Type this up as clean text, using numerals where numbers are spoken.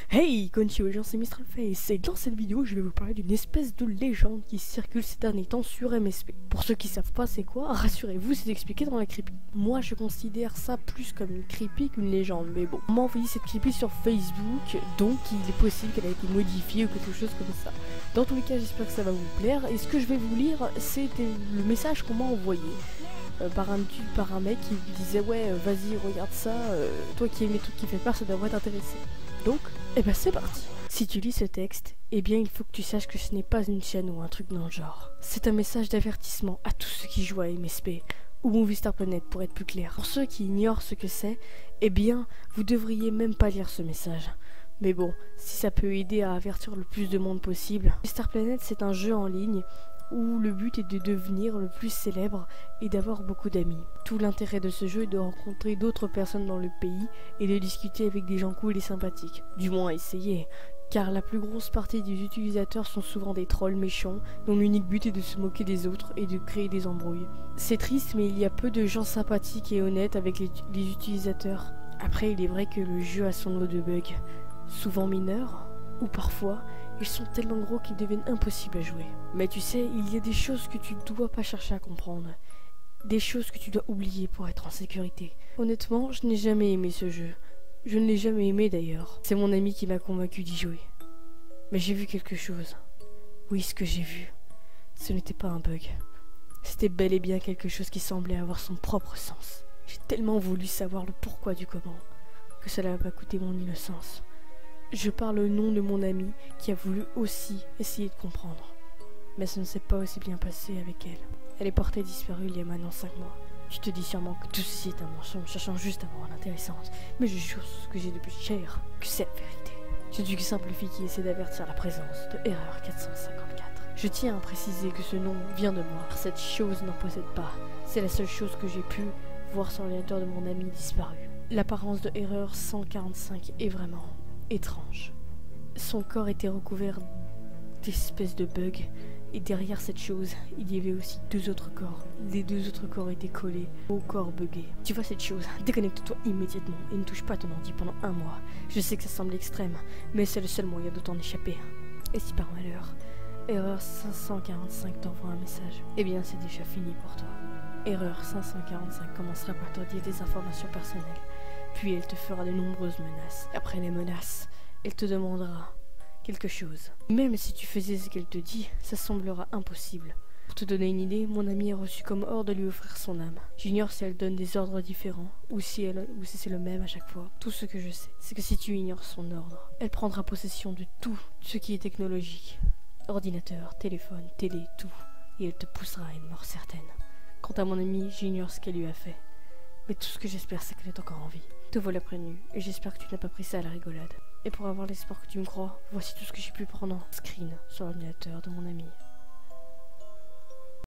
Hey, konnichiwa, c'est Mistral Face et dans cette vidéo je vais vous parler d'une espèce de légende qui circule ces derniers temps sur MSP. Pour ceux qui savent pas c'est quoi, rassurez-vous, c'est expliqué dans la creepy. Moi je considère ça plus comme une creepy qu'une légende, mais bon. On m'a envoyé cette creepy sur Facebook, donc il est possible qu'elle a été modifiée ou quelque chose comme ça. Dans tous les cas j'espère que ça va vous plaire et ce que je vais vous lire c'est le message qu'on m'a envoyé. Par un mec qui me disait ouais vas-y regarde ça, toi qui aimes les trucs qui fait peur ça devrait t'intéresser. Donc, eh ben c'est parti. Si tu lis ce texte, eh bien il faut que tu saches que ce n'est pas une chaîne ou un truc dans le genre. C'est un message d'avertissement à tous ceux qui jouent à MSP, ou Movie Star Planet pour être plus clair. Pour ceux qui ignorent ce que c'est, eh bien vous devriez même pas lire ce message. Mais bon, si ça peut aider à avertir le plus de monde possible. Movie Star Planet c'est un jeu en ligne où le but est de devenir le plus célèbre et d'avoir beaucoup d'amis. Tout l'intérêt de ce jeu est de rencontrer d'autres personnes dans le pays et de discuter avec des gens cool et sympathiques. Du moins essayer, car la plus grosse partie des utilisateurs sont souvent des trolls méchants dont l'unique but est de se moquer des autres et de créer des embrouilles. C'est triste mais il y a peu de gens sympathiques et honnêtes avec les utilisateurs. Après il est vrai que le jeu a son lot de bugs, souvent mineurs, ou parfois ils sont tellement gros qu'ils deviennent impossibles à jouer. Mais tu sais, il y a des choses que tu ne dois pas chercher à comprendre. Des choses que tu dois oublier pour être en sécurité. Honnêtement, je n'ai jamais aimé ce jeu. Je ne l'ai jamais aimé d'ailleurs. C'est mon ami qui m'a convaincu d'y jouer. Mais j'ai vu quelque chose. Oui, ce que j'ai vu, ce n'était pas un bug. C'était bel et bien quelque chose qui semblait avoir son propre sens. J'ai tellement voulu savoir le pourquoi du comment, que cela m'a coûté mon innocence. Je parle au nom de mon amie qui a voulu aussi essayer de comprendre. Mais ça ne s'est pas aussi bien passé avec elle. Elle est portée disparue il y a maintenant 5 mois. Tu te dis sûrement que tout ceci est un mensonge, cherchant juste à me rendre intéressante. Mais je jure sur ce que j'ai de plus cher que c'est la vérité. Je suis qu'une simple fille qui essaie d'avertir la présence de Erreur 454. Je tiens à préciser que ce nom vient de moi. Cette chose n'en possède pas. C'est la seule chose que j'ai pu voir sur l'ordinateur de mon ami disparu. L'apparence de Erreur 145 est vraiment étrange. Son corps était recouvert d'espèces de bugs et derrière cette chose, il y avait aussi 2 autres corps. Les 2 autres corps étaient collés au corps buggé. Tu vois cette chose, déconnecte-toi immédiatement et ne touche pas ton ordi pendant 1 mois. Je sais que ça semble extrême, mais c'est le seul moyen de t'en échapper. Et si par malheur, Erreur 545 t'envoie un message, eh bien c'est déjà fini pour toi. Erreur 545 commencera par te dire des informations personnelles. Puis elle te fera de nombreuses menaces. Après les menaces, elle te demandera quelque chose. Même si tu faisais ce qu'elle te dit, ça semblera impossible. Pour te donner une idée, mon amie a reçu comme ordre de lui offrir son âme. J'ignore si elle donne des ordres différents ou si c'est le même à chaque fois. Tout ce que je sais, c'est que si tu ignores son ordre, elle prendra possession de tout ce qui est technologique. Ordinateur, téléphone, télé, tout. Et elle te poussera à une mort certaine. Quant à mon amie, j'ignore ce qu'elle lui a fait. Mais tout ce que j'espère, c'est qu'elle est encore en vie. Te voilà prévenu, et j'espère que tu n'as pas pris ça à la rigolade. Et pour avoir l'espoir que tu me crois, voici tout ce que j'ai pu prendre en screen sur l'ordinateur de mon ami.